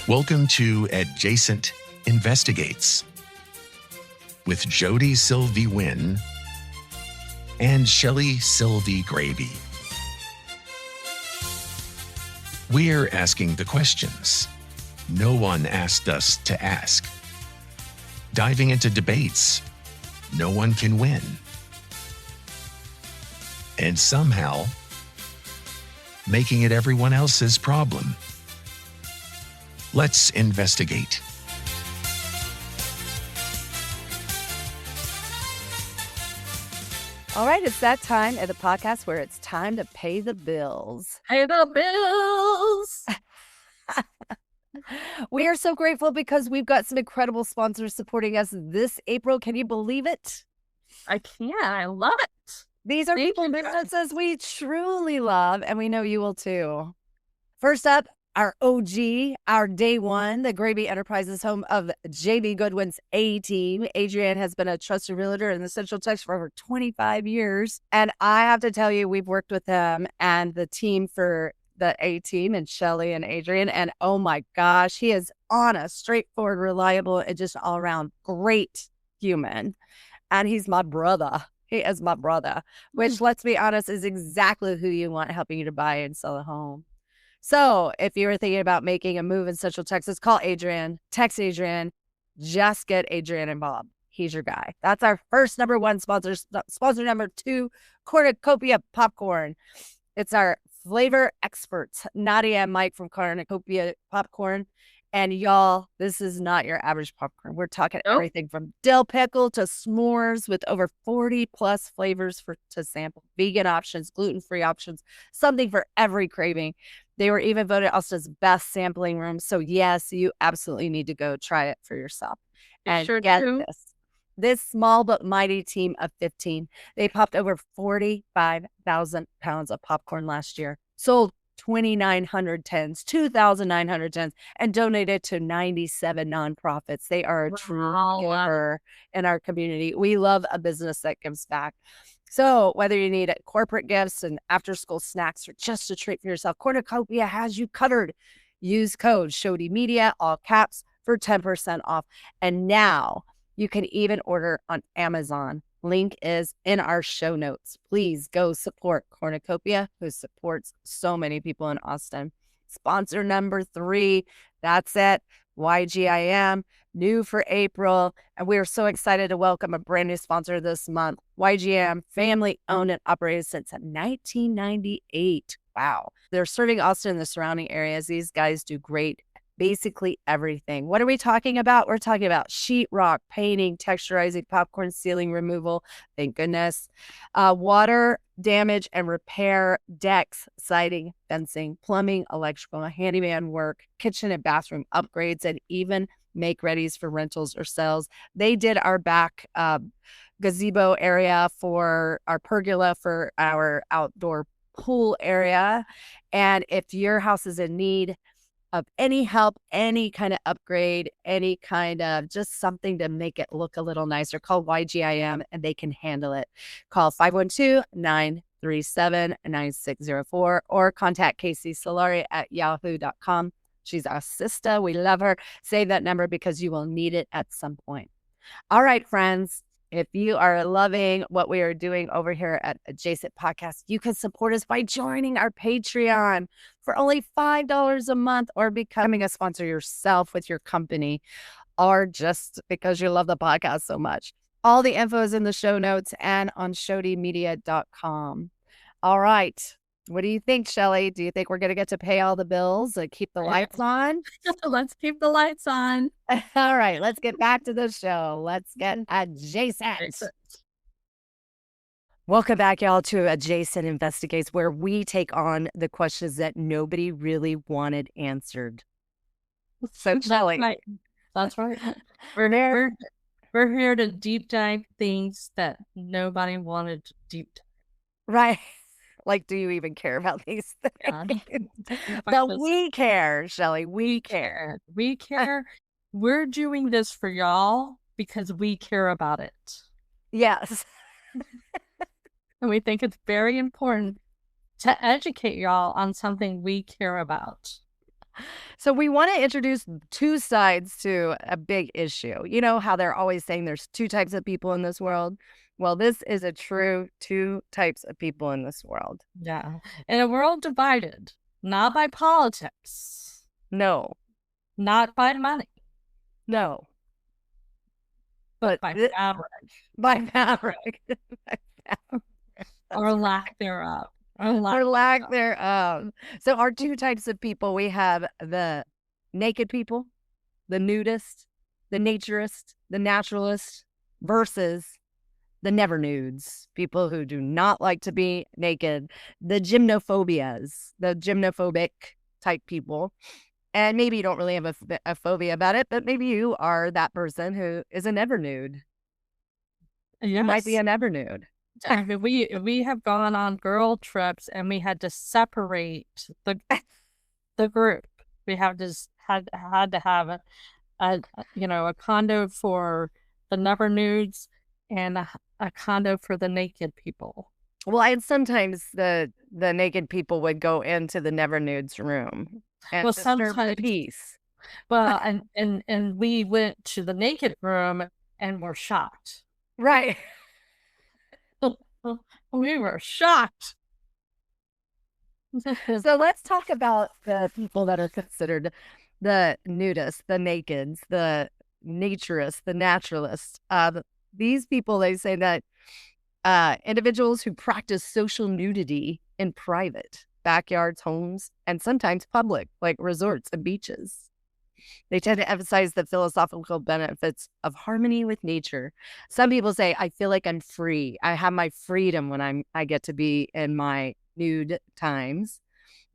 Welcome to Adjacent Investigates with Jody Silvey Wynn and Shelly Silvey Grabe. We're asking the questions no one asked us to ask. Diving into debates no one can win. And somehow making it everyone else's problem. Let's investigate. All right, it's that time at the podcast where it's time to pay the bills. Pay the bills! We are so grateful because we've got some incredible sponsors supporting us this April. Can you believe it? I can. I love it. These are people and businesses we truly love, and we know you will too. First up, our OG, our day one, the Grabe Enterprises, home of J.B. Goodwin's A-Team. Adrienne has been a trusted realtor in the Central Texas for over 25 years. And I have to tell you, we've worked with them and the team for the A-Team and Shelly and Adrienne. And oh my gosh, he is honest, straightforward, reliable, and just all around great human. And he's my brother. He is my brother, which, let's be honest, is exactly who you want helping you to buy and sell a home. So if you were thinking about making a move in Central Texas, call Adrienne, text Adrienne, just get Adrienne and Bob. He's your guy. That's our first number one sponsor. Sponsor number two, Cornucopia Popcorn. It's our flavor experts, Nadia and Mike from Cornucopia Popcorn. And y'all, this is not your average popcorn. We're talking everything from dill pickle to s'mores with over 40 plus flavors to sample. Vegan options, gluten-free options, something for every craving. They were even voted Austin's best sampling room. So yes, you absolutely need to go try it for yourself. And sure get do. this small but mighty team of 15, they popped over 45,000 pounds of popcorn last year, sold 2,900 tins, 2,900 tins, and donated to 97 nonprofits. They are a true giver in our community. We love a business that gives back. So whether you need corporate gifts and after-school snacks or just a treat for yourself, Cornucopia has you covered. Use code ShodyMedia, all caps, for 10% off. And now you can even order on Amazon. Link is in our show notes. Please go support Cornucopia, who supports so many people in Austin. Sponsor number 3, that's it. YGIM, new for April. And we are so excited to welcome a brand new sponsor this month. YGM, family owned and operated since 1998. Wow. They're serving Austin and the surrounding areas. These guys do great. Basically everything. What are we talking about? We're talking about sheetrock, painting, texturizing, popcorn ceiling removal. Thank goodness. Water damage and repair, decks, siding, fencing, plumbing, electrical, handyman work, kitchen and bathroom upgrades, and even make readies for rentals or sales. They did our back gazebo area for our pergola for our outdoor pool area. And if your house is in need of any help, any kind of upgrade, any kind of just something to make it look a little nicer, call YGIM and they can handle it. Call 512-937-9604 or contact Casey Solari at yahoo.com. She's our sister. We love her. Save that number because you will need it at some point. All right, friends. If you are loving what we are doing over here at Adjacent Podcast, you can support us by joining our Patreon for only $5 a month or becoming a sponsor yourself with your company or just because you love the podcast so much. All the info is in the show notes and on ShodyMedia.com. All right. What do you think, Shelly? Do you think we're going to get to pay all the bills and keep the lights on? Let's keep the lights on. All right, let's get back to the show. Let's get adjacent. Welcome back, y'all, to Adjacent Investigates, where we take on the questions that nobody really wanted answered. So, Shelly. That's right. We're here to deep dive things that nobody wanted to deep dive. Right. Like, do you even care about these things? But we care, Shelly. We care. We care. We're doing this for y'all because we care about it. Yes. And we think it's very important to educate y'all on something we care about. So we want to introduce two sides to a big issue. You know how they're always saying there's two types of people in this world? Well, this is a true two types of people in this world. Yeah. In a world divided, not by politics, No, not by money, no, but by fabric. By fabric. Or lack thereof. Or lack thereof. So our two types of people, we have the naked people, the nudist, the naturist, the naturalist, versus the never nudes, people who do not like to be naked, the gymnophobias, the gymnophobic type people. And maybe you don't really have a phobia about it, but maybe you are that person who is a never nude. You might be a never nude. I mean, we have gone on girl trips and we had to separate the group. We had to have a condo for the never nudes and a condo for the naked people. Well, and sometimes the naked people would go into the never nudes room and disturb peace. Well, and we went to the naked room and were shocked. Right. We were shocked. So let's talk about the people that are considered the nudists, the nakeds, the naturists, the naturalists. These people, they say that individuals who practice social nudity in private, backyards, homes, and sometimes public, like resorts and beaches. They tend to emphasize the philosophical benefits of harmony with nature. Some people say, I feel like I'm free. I have my freedom when I get to be in my nude times,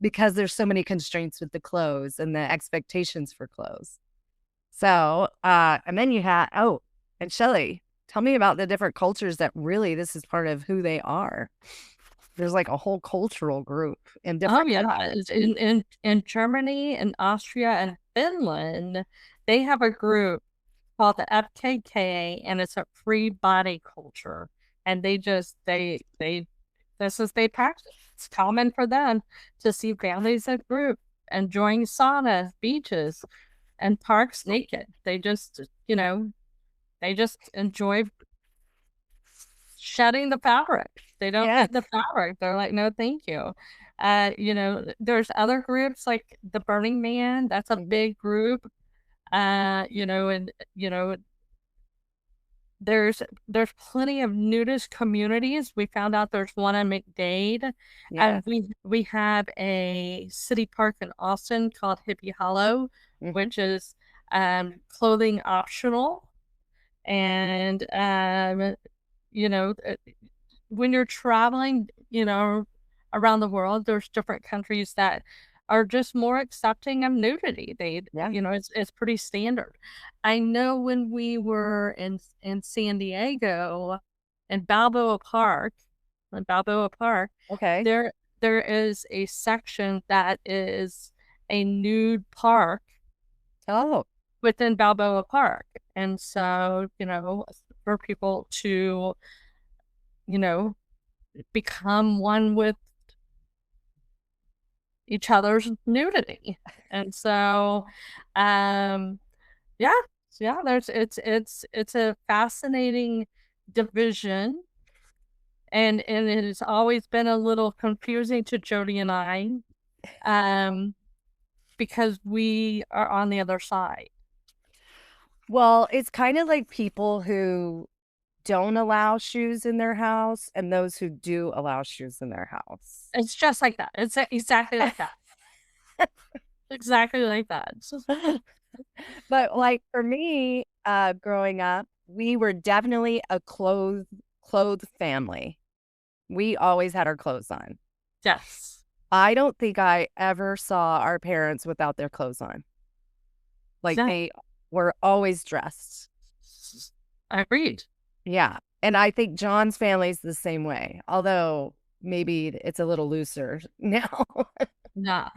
because there's so many constraints with the clothes and the expectations for clothes. So, and then you have, and Shelly, tell me about the different cultures that really this is part of who they are. There's like a whole cultural group in different countries. In Germany and Austria and Finland, they have a group called the FKK, and it's a free body culture. And they practice. It's common for them to see families in group enjoying sauna, beaches, and parks naked. They just enjoy shedding the fabric. They don't need the fabric. They're like, no, thank you. There's other groups like the Burning Man. That's a big group. There's plenty of nudist communities. We found out there's one in McDade. And we have a city park in Austin called Hippie Hollow, which is clothing optional. And when you're traveling, around the world, there's different countries that are just more accepting of nudity. It's pretty standard. I know when we were in San Diego in Balboa Park, okay, there is a section that is a nude park. Within Balboa Park. And so, for people to, become one with each other's nudity. And so, it's a fascinating division. And it has always been a little confusing to Jody and I, because we are on the other side. Well, it's kind of like people who don't allow shoes in their house and those who do allow shoes in their house. It's just like that. It's exactly like that. Exactly like that. But like for me, growing up, we were definitely a clothed family. We always had our clothes on. Yes. I don't think I ever saw our parents without their clothes on. Like they were always dressed. I agreed. Yeah. And I think John's family's the same way, although maybe it's a little looser now. No.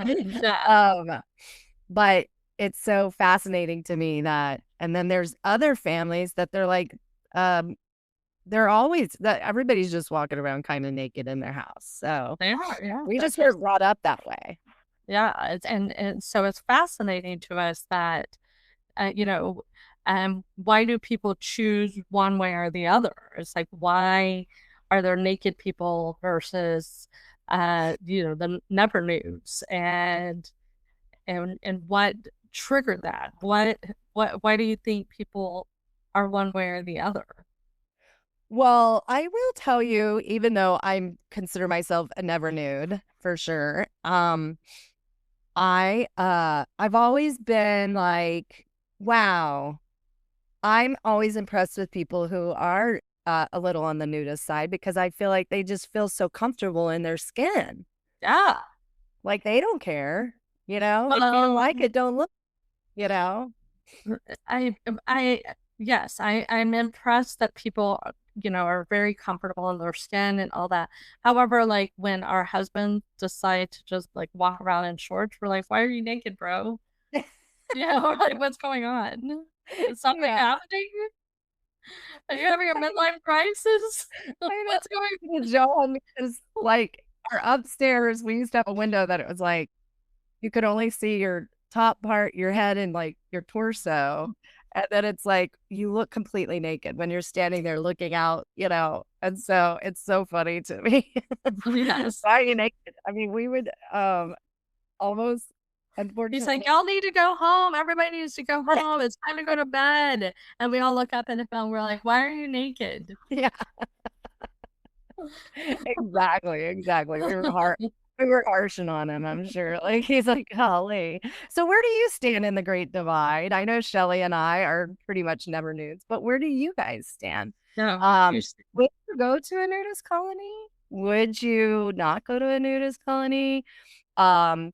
But it's so fascinating to me that, and then there's other families that they're like, they're always, that everybody's just walking around kind of naked in their house. So they are, yeah. We just were brought up that way. Yeah, and so it's fascinating to us that, why do people choose one way or the other? It's like, why are there naked people versus, the never nudes, and what triggered that? Why do you think people are one way or the other? Well, I will tell you, even though I consider myself a never nude for sure, I've always been like, wow, I'm always impressed with people who are a little on the nudist side because I feel like they just feel so comfortable in their skin. Yeah. Like they don't care, you know? If you don't like it, don't look, you know? I I yes, I'm impressed that people, are very comfortable in their skin and all that. However, like when our husbands decide to just like walk around in shorts, we're like, "Why are you naked, bro?" We're like, "What's going on? Is something Yeah. happening? Are you having a midlife crisis? I What's going?" know. John is like our upstairs, we used to have a window that it was like you could only see your top part, your head, and like your torso. And then it's like you look completely naked when you're standing there looking out, And so it's so funny to me. Yes. Why are you naked? I mean, we would almost He's unfortunately. like, "Y'all need to go home. Everybody needs to go home. It's time to go to bed." And we all look up in the phone. We're like, "Why are you naked?" Yeah, exactly. We were harshing on him, I'm sure. Like he's like, golly. So where do you stand in the Great Divide? I know Shelly and I are pretty much never nudes, but where do you guys stand? No. Would you go to a nudist colony? Would you not go to a nudist colony? Um,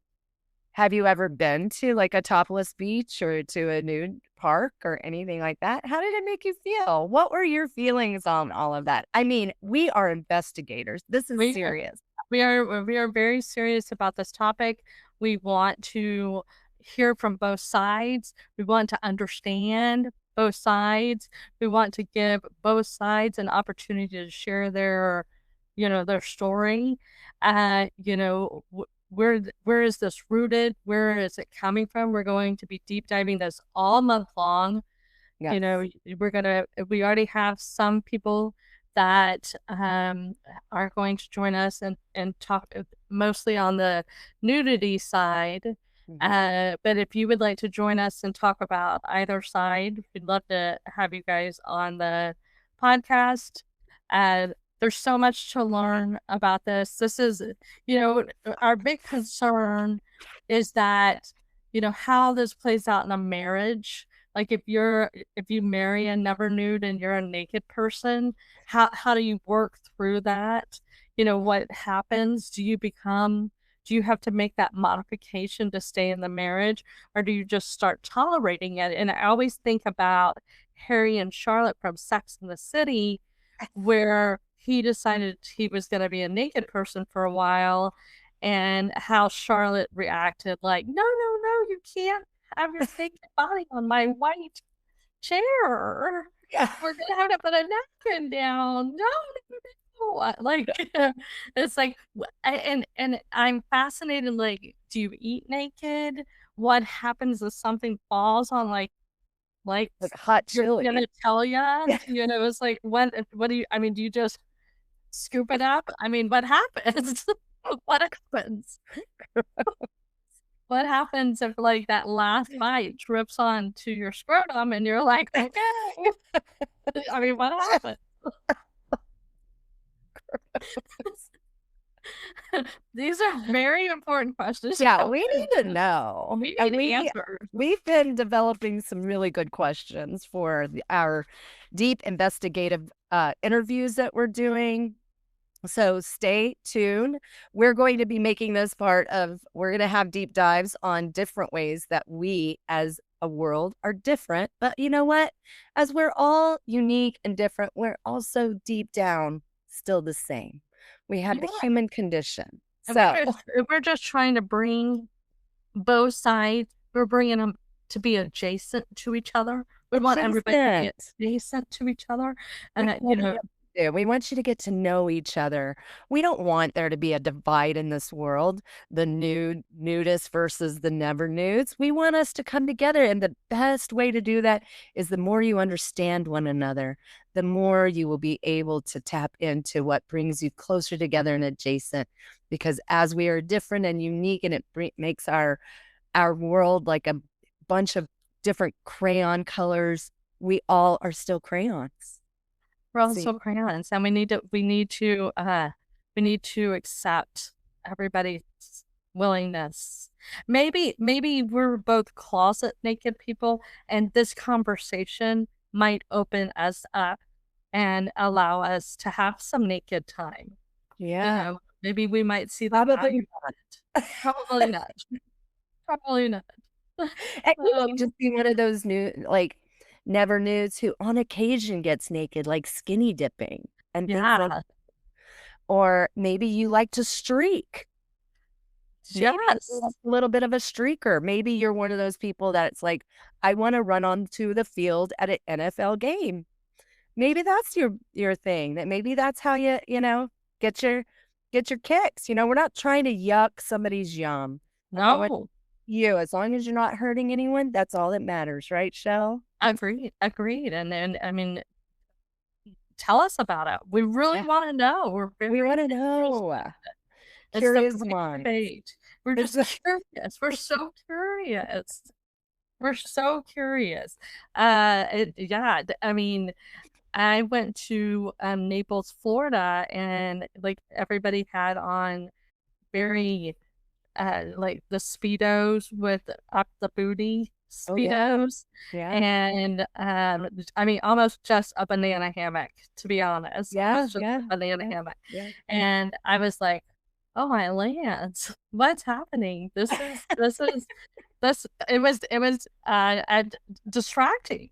have you ever been to like a topless beach or to a nude park or anything like that? How did it make you feel? What were your feelings on all of that? I mean, we are investigators. This is We serious. we are very serious about this topic. We want to hear from both sides. We want to understand both sides. We want to give both sides an opportunity to share their story. Where is this rooted? Where is it coming from? We're going to be deep diving this all month long. Yes. We already have some people that are going to join us and talk mostly on the nudity side. But if you would like to join us and talk about either side, we'd love to have you guys on the podcast. There's so much to learn about this. This is, our big concern is that, how this plays out in a marriage. Like if you marry a never nude and you're a naked person, how do you work through that? What happens? Do you have to make that modification to stay in the marriage, or do you just start tolerating it? And I always think about Harry and Charlotte from Sex and the City, where he decided he was going to be a naked person for a while, and how Charlotte reacted like, "No, no, no, you can't have your naked body on my white chair. Yeah. We're gonna have to put a napkin down. No, no, no." Like it's like, and I'm fascinated. Like, do you eat naked? What happens if something falls on like Like hot your chili. genitalia? It's like, what do you? I mean, do you just scoop it up? I mean, what happens? What happens? What happens if like that last bite drips onto your scrotum and you're like, okay? I mean, what happened? These are very important questions. Yeah, we need to know. We And need answers. we've been developing some really good questions for our deep investigative interviews that we're doing. So stay tuned. We're going to be making this we're going to have deep dives on different ways that we as a world are different. But you know what? As we're all unique and different, we're also deep down still the same. We have the human condition. So we're just trying to bring both sides. We're bringing them to be adjacent to each other. We want everybody to be adjacent to each other. And, do. We want you to get to know each other. We don't want there to be a divide in this world, the nudist versus the never nudes. We want us to come together. And the best way to do that is the more you understand one another, the more you will be able to tap into what brings you closer together and adjacent. Because as we are different and unique, and it makes our world like a bunch of different crayon colors, we all are still crayons. We're all See, still crayons, and we need to accept everybody's willingness. Maybe we're both closet naked people, and this conversation might open us up and allow us to have some naked time. yeah, You know, maybe we might see the probably value not. in it. Probably not. Probably not. And you might Um, just be one of those new, like, never nudes who on occasion gets naked, like skinny dipping and things like, yeah. or maybe you like to streak. Maybe Yes. you're a little bit of a streaker. Maybe you're one of those people that's like, I want to run onto the field at an NFL game. Maybe that's your thing. That maybe that's how you get your kicks. We're not trying to yuck somebody's yum. I want No. you, as long as you're not hurting anyone, that's all that matters, right, Shell? Agreed. Agreed. And then, I mean, tell us about it. We really Yeah, want to know. We're we very want to curious. know. It's the Curious right minds. debate. We're It's just curious. Wewe're so curious. We're so curious. Yeah. I mean, I went to Naples, Florida, and like everybody had on very like the Speedos with up the booty Oh, yeah. Speedos. Yeah. And I mean, almost just a banana hammock, to be honest. Yeah, Almost just yeah, a banana hammock. yeah. And I was like, oh my lands, what's happening? This it was distracting.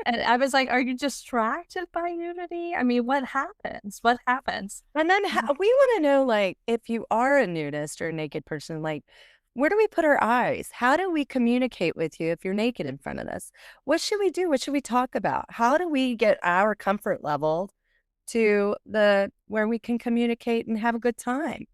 And I was like, are you distracted by nudity? I mean, what happens? What happens? And then we wanna know, like, if you are a nudist or a naked person, like, where do we put our eyes? How do we communicate with you if you're naked in front of us? What should we do? What should we talk about? How do we get our comfort level to the where we can communicate and have a good time?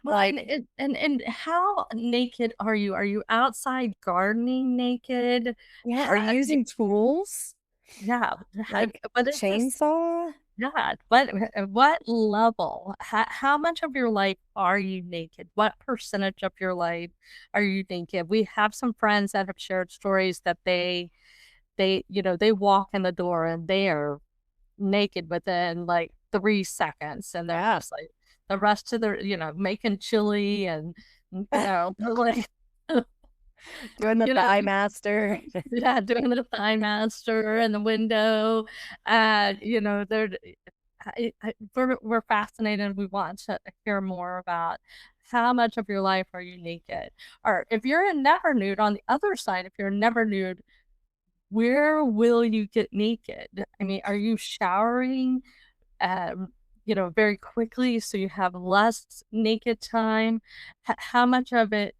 Well, Like, and how naked are you? Are you outside gardening naked? yeah, are you using tools? Yeah. Like What is this? chainsaw? Yeah. What level? How much of your life are you naked? What percentage of your life are you naked? We have some friends that have shared stories that they walk in the door and they are naked within like 3 seconds, and they're Yeah. just like the rest of their, making chili and like Doing the you know thigh master. yeah, doing the thigh master in the window. They're we're fascinated. We want to hear more about how much of your life are you naked, or if you're a never nude on the other side. If you're never nude, where will you get naked? I mean, are you showering, very quickly so you have less naked time? How much of it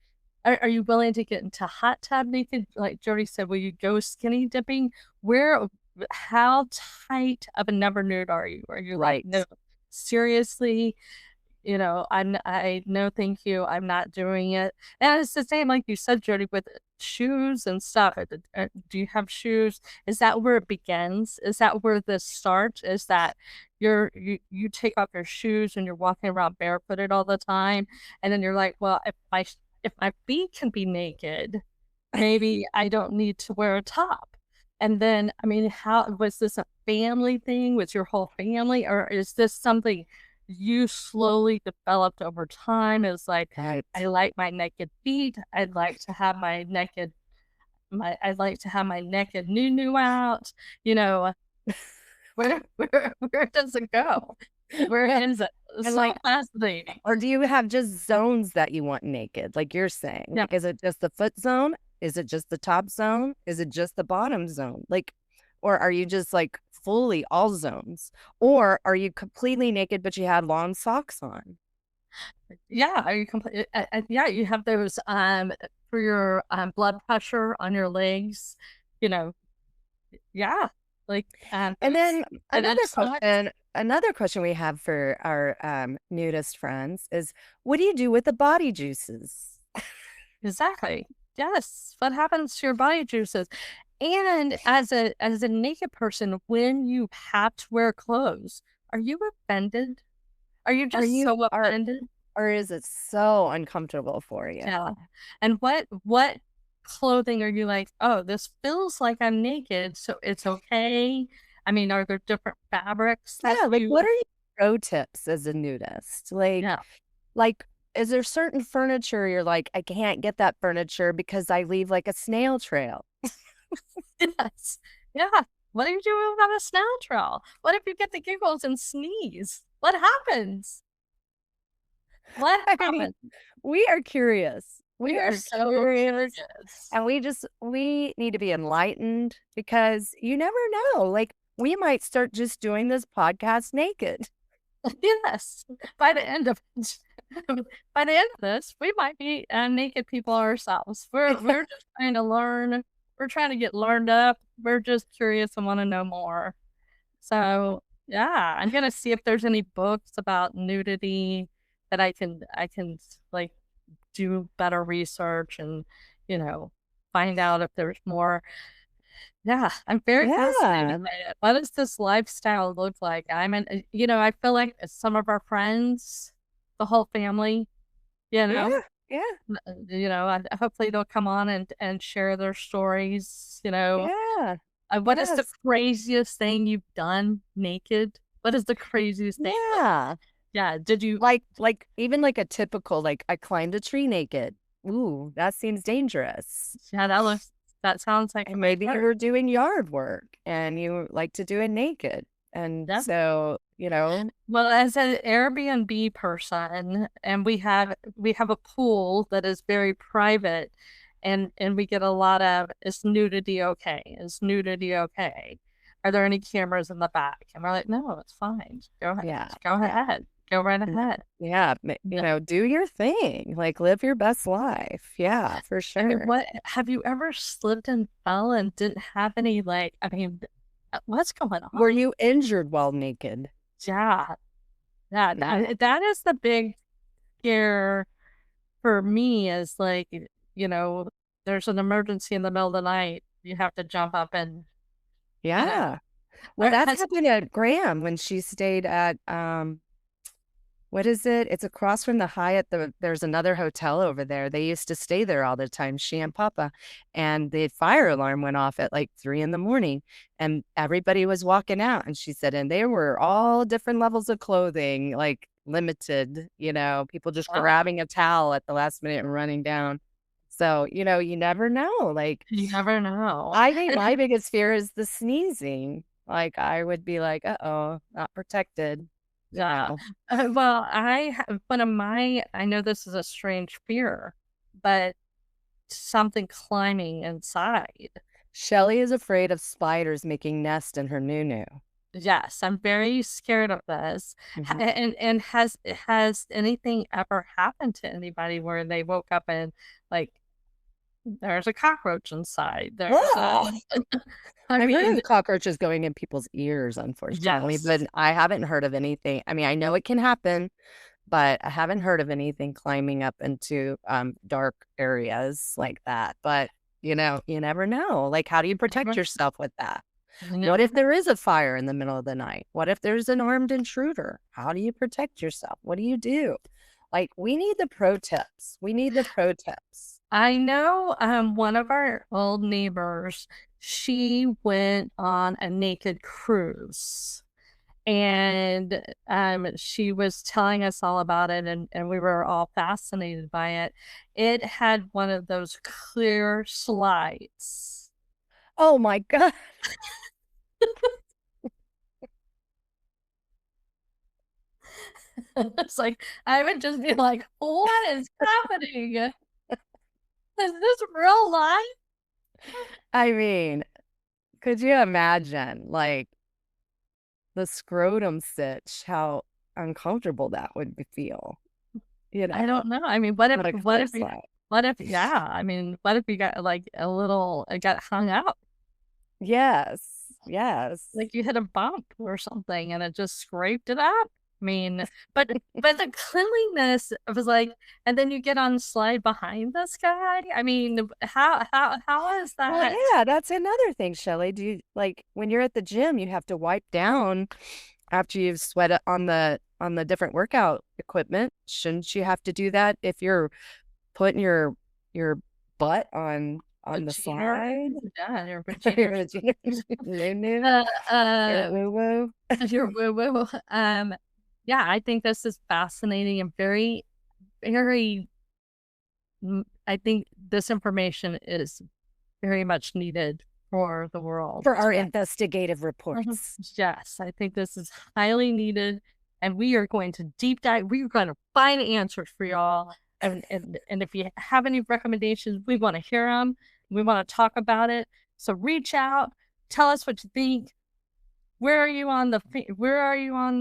are you willing to get into hot tub naked? Like Jody said, will you go skinny dipping? How tight of a never nude are you? Are you like, Right. no, seriously? I no, thank you. I'm not doing it. And it's the same, like you said, Jody, with shoes and stuff. Do you have shoes? Is that where it begins? Is that where this starts? Is that you take off your shoes and you're walking around barefooted all the time, and then you're like, well, if my feet can be naked, maybe I don't need to wear a top. And then, I mean, how was this a family thing? Was your whole family, or is this something you slowly developed over time? Is like, Right. I like my naked feet. I'd like to have my naked new out. Where does it go? Where is it? It's And so like, fascinating. or do you have just zones that you want naked, like you're saying? Yeah. Like, is it just the foot zone? Is it just the top zone? Is it just the bottom zone? Like, or are you just like fully all zones? Or are you completely naked but you have long socks on? Yeah, are you complete? Yeah, you have those for your blood pressure on your legs. You know, yeah, Like, And then and another question we have for our nudist friends is, what do you do with the body juices? exactly. Yes. What happens to your body juices? And as a naked person, when you have to wear clothes, are you offended? Are you just so offended? Or is it so uncomfortable for you? Yeah. And what clothing are you like, oh, this feels like I'm naked, so it's okay? I mean, are there different fabrics that Yeah, like you what are your pro tips as a nudist? Yeah. Like, is there certain furniture you're like, I can't get that furniture because I leave like a snail trail? Yes. Yeah. What do you do about a snail trail? What if you get the giggles and sneeze? What happens? What I mean, happens? we are curious. We are so curious. curious. And we need to be enlightened because you never know. Like, we might start just doing this podcast naked. Yes. By the end of by the end of this, we might be naked people ourselves. We're just trying to learn. We're trying to get learned up. We're just curious and want to know more. So yeah, I'm gonna see if there's any books about nudity that I can like do better research and find out if there's more. Yeah, I'm very fascinated by it. What does this lifestyle look like? I feel like some of our friends, the whole family, Yeah. hopefully they'll come on and share their stories. Yeah. What is the craziest thing you've done naked? What is the craziest thing? Yeah. Yeah. Did you like even like a typical, like, I climbed a tree naked. Ooh, that seems dangerous. Yeah, that sounds like And maybe you were doing yard work and you like to do it naked. And so, well, as an Airbnb person, and we have a pool that is very private, and we get a lot of, is nudity okay? Is nudity okay? Are there any cameras in the back? And we're like, no, it's fine. Go ahead. Yeah. Go ahead. Go right ahead. Yeah. Do your thing. Like, live your best life. Yeah, for sure. I mean, what have you ever slipped and fell and didn't have any, what's going on? Were you injured while naked? Yeah. Yeah. That is the big scare for me, is like, there's an emergency in the middle of the night. You have to jump up and. Yeah. Well, that's happened at Graham when she stayed at, what is it? It's across from the Hyatt. There's another hotel over there. They used to stay there all the time, she and Papa. And the fire alarm went off at like 3 a.m. and everybody was walking out. And she said, and they were all different levels of clothing, like limited, people just grabbing a towel at the last minute and running down. So, you never know. Like, you never know. I think my biggest fear is the sneezing. Like, I would be like, uh-oh, not protected. Yeah. Well, one of my, I know this is a strange fear, but something climbing inside. Shelly is afraid of spiders making nests in her nunu. Yes, I'm very scared of this. Mhm. And has anything ever happened to anybody where they woke up and like there's a cockroach inside? I've heard of cockroaches going in people's ears, unfortunately, Yes. but I haven't heard of anything. I mean, I know it can happen, but I haven't heard of anything climbing up into dark areas like that. But, you never know. Like, how do you protect yourself with that? What if there is a fire in the middle of the night? What if there's an armed intruder? How do you protect yourself? What do you do? Like, we need the pro tips. We need the pro tips. I know one of our old neighbors, she went on a naked cruise, and she was telling us all about it, and we were all fascinated by it. It had one of those clear slides. Oh my God. It's like, I would just be like, what is happening? Is this real life? I mean, could you imagine, like, the scrotum stitch, how uncomfortable that would feel? I don't know. I mean, what if yeah, I mean, what if you got like it got hung out? Yes. Yes. Like you hit a bump or something and it just scraped it up. I mean, but the cleanliness was like, and then you get on slide behind this guy. I mean, how is Well, that? yeah, that's another thing, Shelly. Do you like when you're at the gym, you have to wipe down after you've sweat it on the different workout equipment? Shouldn't you have to do that if you're putting your butt on the Vagina? side? Yeah, your Your vagina. vagina. Noo-noo. Uh, Your woo-woo. your woo-woo. Yeah, I think this is fascinating and very, very. I think this information is very much needed for the world. For our investigative reports. Yes, I think this is highly needed, and we are going to deep dive. We are going to find answers for y'all, and if you have any recommendations, we want to hear them. We want to talk about it. So reach out, tell us what you think. Where are you on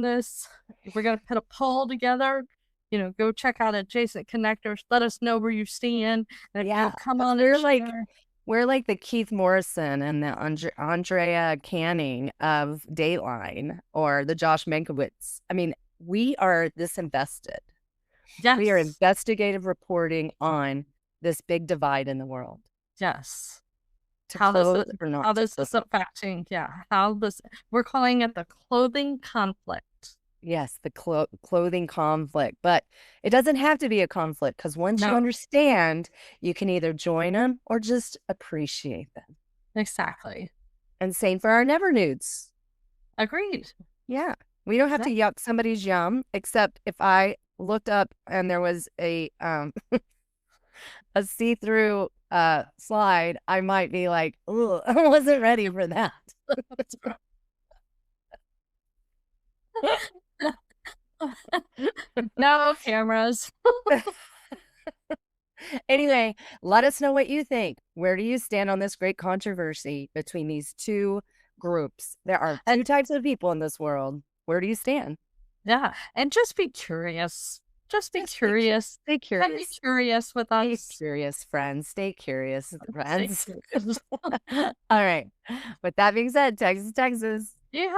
this? We're gonna put a poll together. You know, go check out Adjacent Connectors. Let us know where you stand. And Yeah, come on. We're like the Keith Morrison and the Andrea Canning of Dateline, or the Josh Mankiewicz. I mean, we are this invested. Yes. We are investigative reporting on this big divide in the world. Yes. How this is affecting, we're calling it the clothing conflict. Yes, the clothing conflict. But it doesn't have to be a conflict, because once you understand, you can either join them or just appreciate them. Exactly. And same for our Never Nudes. Agreed. Yeah. We don't have to yuck somebody's yum, except if I looked up and there was a a see-through slide, I might be like, "Ugh, I wasn't ready for that." No cameras. Anyway, let us know what you think. Where do you stand on this great controversy between these two groups? There are two types of people in this world. Where do you stand? Yeah, and just be curious. Just be curious. Stay curious. Be curious with us. Stay curious, friends. Stay curious, friends. All right. With that being said, Texas. Yeah.